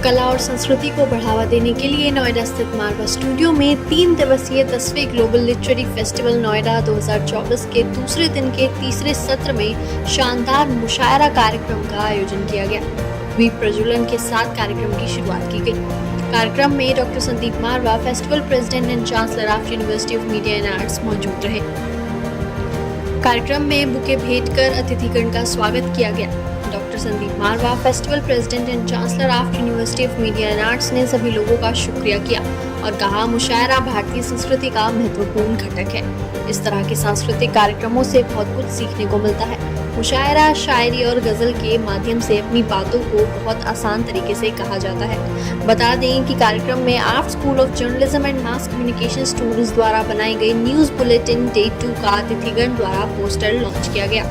कला और संस्कृति को बढ़ावा देने के लिए नोएडा स्थित मारवा स्टूडियो में 3 दिवसीय 10वें ग्लोबल लिटरेरी फेस्टिवल नोएडा 2024 के दूसरे दिन के तीसरे सत्र में शानदार मुशायरा कार्यक्रम का आयोजन किया गया। दीप प्रज्वलन के साथ कार्यक्रम की शुरुआत की गई। कार्यक्रम में doctor Sandeep Marwah, festival president and chancellor of university of media and arts मौजूद रहे। कार्यक्रम में बुके भेंट कर अतिथिगण का स्वागत किया गया। Doctor Sandeep Marwah, festival president and chancellor of university of media and arts ने सभी लोगों का शुक्रिया किया और कहा, मुशायरा भारतीय संस्कृति का महत्वपूर्ण घटक है। इस तरह के सांस्कृतिक कार्यक्रमों से बहुत कुछ सीखने को मिलता है। मुशायरा शायरी और गजल के माध्यम से अपनी बातों को बहुत आसान तरीके से कहा जाता है। बता दें कि कार्यक्रम में art school of journalism and mass communication students द्वारा बनाई गई न्यूज बुलेटिन डे 2 का अतिथिगण द्वारा पोस्टर लॉन्च किया गया।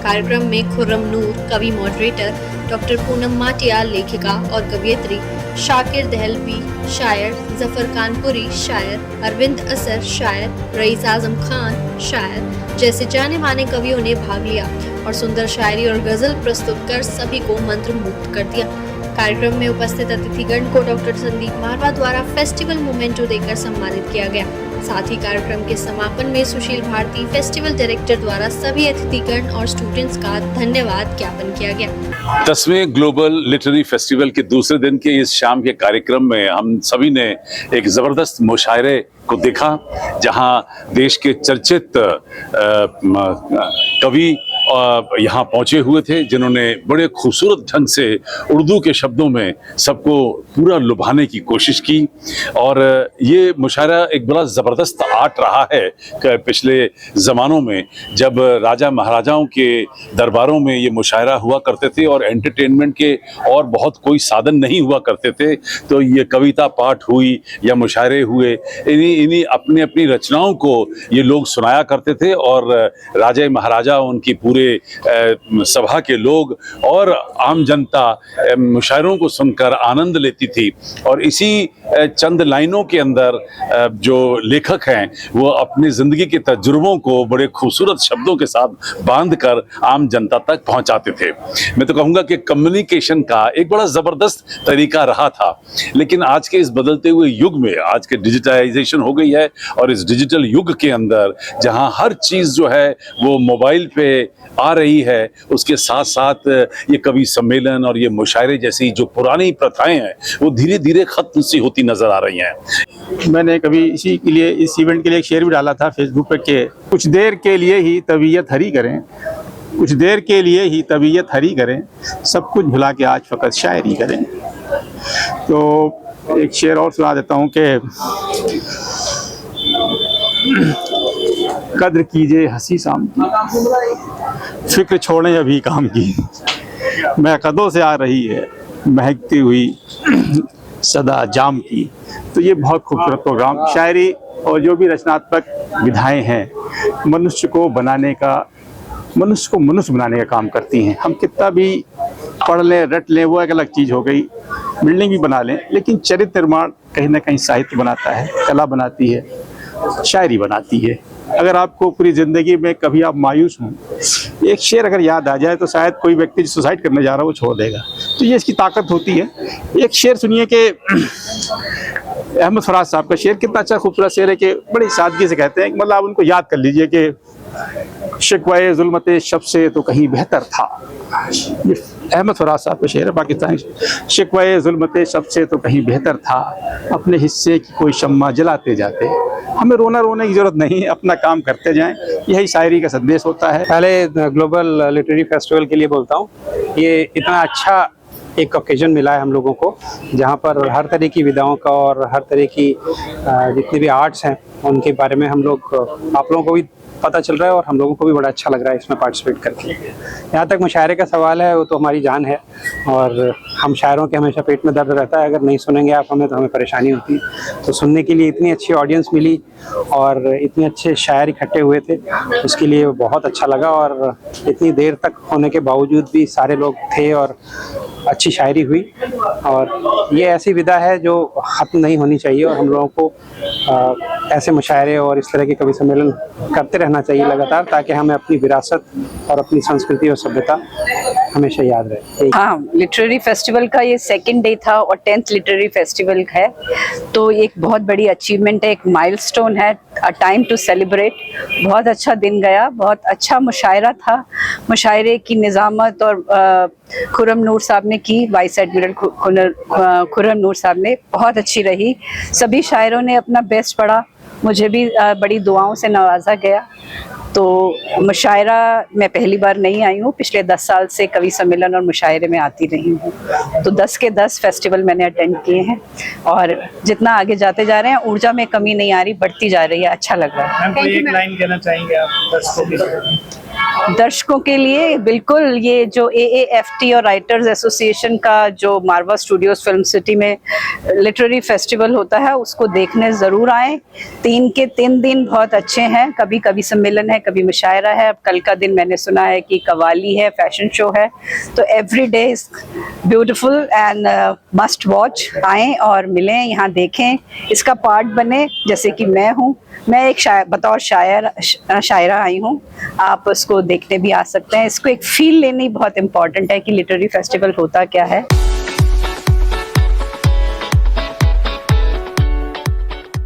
कार्यक्रम में खुर्रम नूर, कवि मॉडरेटर, डॉक्टर पूनम माटिया, लेखिका और कवियत्री, शाकिर दहलवी, शायर, जफर कानपुरी, शायर, अरविंद असर, शायर, रईस आजम खान, शायर जैसे जाने माने कवियों ने भाग लिया और सुंदर शायरी और गजल प्रस्तुत कर सभी को मंत्रमुग्ध कर दिया। कार्यक्रम में उपस्थित अतिथिगण को डॉक्टर संदीप मारवा द्वारा फेस्टिवल मोमेंटो देकर सम्मानित किया गया। साथ ही कार्यक्रम के समापन में सुशील भारती, फेस्टिवल डायरेक्टर द्वारा सभी अतिथिगण और स्टूडेंट्स का धन्यवाद ज्ञापन किया गया। 10वें ग्लोबल लिटरेरी फेस्टिवल के दूसरे दिन के इस शाम के कार्यक्रम में हम सभी ने एक जबरदस्त मुशायरे को देखा, जहां देश के चर्चित कवि यहाँ पहुंचे हुए थे, जिन्होंने बड़े खूबसूरत ढंग से उर्दू के शब्दों में सबको पूरा लुभाने की कोशिश की। और ये मुशायरा एक बड़ा ज़बरदस्त आर्ट रहा है पिछले ज़मानों में, जब राजा महाराजाओं के दरबारों में ये मुशायरा हुआ करते थे और एंटरटेनमेंट के और बहुत कोई साधन नहीं हुआ करते थे, तो ये कविता पाठ हुई या मुशायरे हुए, इन्हीं अपनी अपनी रचनाओं को ये लोग सुनाया करते थे और राजा महाराजा, उनकी पूरे सभा के लोग और आम जनता मुशायरों को सुनकर आनंद लेती थी। और इसी चंद लाइनों के अंदर जो लेखक हैं वो अपनी जिंदगी के तजुर्बों को बड़े खूबसूरत शब्दों के साथ बांधकर आम जनता तक पहुंचाते थे। मैं तो कहूँगा कि कम्युनिकेशन का एक बड़ा ज़बरदस्त तरीका रहा था, लेकिन आज के इस बदलते हुए युग में, आज के डिजिटाइजेशन हो गई है और इस डिजिटल युग के अंदर जहां हर चीज़ जो है वो मोबाइल पे आ रही है, उसके साथ साथ ये कवि सम्मेलन और ये मुशायरे जैसी जो पुरानी प्रथाएं हैं वो धीरे धीरे खत्म सी होती नजर आ रही हैं। मैंने कभी इसी के लिए, इस इवेंट के लिए एक शेर भी डाला था फेसबुक पे कि कुछ देर के लिए ही तबीयत हरी करें, कुछ देर के लिए ही तबीयत हरी करें, सब कुछ भुला के आज फकत शायरी करें। तो एक शेर और सुना देता हूँ कि कद्र कीजिए हंसी शाम की, फिक्र छोड़ें अभी काम की, मैं कदों से आ रही है महकती हुई सदा जाम की। तो ये बहुत खूबसूरत प्रोग्राम, शायरी और जो भी रचनात्मक विधाएं हैं मनुष्य को बनाने का, मनुष्य को मनुष्य बनाने का काम करती हैं। हम कितना भी पढ़ लें, रट लें, वो एक अलग चीज़ हो गई, बिल्डिंग भी बना लें, लेकिन चरित्र निर्माण कहीं ना कहीं साहित्य बनाता है, कला बनाती है, शायरी बनाती है। अगर आपको पूरी ज़िंदगी में कभी आप मायूस हों, एक शेर अगर याद आ जाए तो शायद कोई व्यक्ति जो सुसाइड करने जा रहा है वो छोड़ देगा। तो ये इसकी ताकत होती है। एक शेर सुनिए कि अहमद फराज साहब का शेर, कितना अच्छा खूबसूरत शेर है कि बड़ी सादगी से कहते हैं, मतलब आप उनको याद कर लीजिए कि शिकवाए ज़ुल्मते शब से तो कहीं बेहतर था। ये अहमद फराज साहब का शेर है, पाकिस्तानी। शिकवाए ज़ुल्मते शब से तो कहीं बेहतर था, अपने हिस्से की कोई शम्मा जलाते जाते, हमें रोने की जरूरत नहीं है, अपना काम करते जाएं, यही शायरी का संदेश होता है। पहले ग्लोबल लिटरेरी फेस्टिवल के लिए बोलता हूँ, ये इतना अच्छा एक ओकेजन मिला है हम लोगों को, जहाँ पर हर तरह की विधाओं का और हर तरह की जितने भी आर्ट्स हैं उनके बारे में हम लोग, आप लोगों को भी पता चल रहा है और हम लोगों को भी बड़ा अच्छा लग रहा है इसमें पार्टिसिपेट करके। यहाँ तक मुशायरे का सवाल है, वो तो हमारी जान है और हम शायरों के हमेशा पेट में दर्द रहता है, अगर नहीं सुनेंगे आप हमें तो हमें परेशानी होती है। तो सुनने के लिए इतनी अच्छी ऑडियंस मिली और इतने अच्छे शायर इकट्ठे हुए थे, उसके लिए बहुत अच्छा लगा। और इतनी देर तक होने के बावजूद भी सारे लोग थे और अच्छी शायरी हुई। और ये ऐसी विधा है जो ख़त्म नहीं होनी चाहिए और हम लोगों को ऐसे मुशायरे और इस तरह के कवि सम्मेलन करते रहना चाहिए लगातार, ताकि हमें अपनी विरासत और अपनी संस्कृति और सभ्यता हमेशा याद रहे। हाँ, लिटरेरी फेस्टिवल का ये सेकंड डे था और 10th लिटरेरी फेस्टिवल है, तो एक बहुत बड़ी अचीवमेंट है, एक माइलस्टोन है, अ टाइम टू सेलिब्रेट। बहुत अच्छा दिन गया, बहुत अच्छा मुशायरा था। मुशायरे की निज़ामत और खुर्रम नूर साहब ने की, वाइस एडमिरल खुर्रम नूर साहब ने, बहुत अच्छी रही। सभी शायरों ने अपना बेस्ट पढ़ा, मुझे भी बड़ी दुआओं से नवाजा गया। तो मुशायरा मैं पहली बार नहीं आई हूँ, पिछले 10 साल से कवि सम्मेलन और मुशायरे में आती रही हूँ। तो 10 के 10 फेस्टिवल मैंने अटेंड किए हैं और जितना आगे जाते जा रहे हैं ऊर्जा में कमी नहीं आ रही, बढ़ती जा रही है, अच्छा लग रहा है। मैम, कोई एक लाइन कहना चाहेंगे आप दर्शकों के लिए? दर्शकों के लिए बिल्कुल, ये जो AAFT और राइटर्स एसोसिएशन का जो मारवा स्टूडियोज फिल्म सिटी में लिटरेरी फेस्टिवल होता है उसको देखने ज़रूर आएँ। 3 के 3 दिन बहुत अच्छे हैं, कभी कवि सम्मेलन है, कभी मुशायरा है, अब कल का दिन मैंने सुना है कि कवाली है, फैशन शो है। तो every day is beautiful and must watch. आएँ और मिलें, यहाँ देखें, इसका पार्ट बने। जैसे कि मैं हूँ, मैं एक बतौर शायरा आई हूँ, आप उसको देखने भी आ सकते हैं। इसको एक फील लेनी बहुत इम्पॉर्टेंट है कि लिटरेरी फेस्टिवल होता क्या है।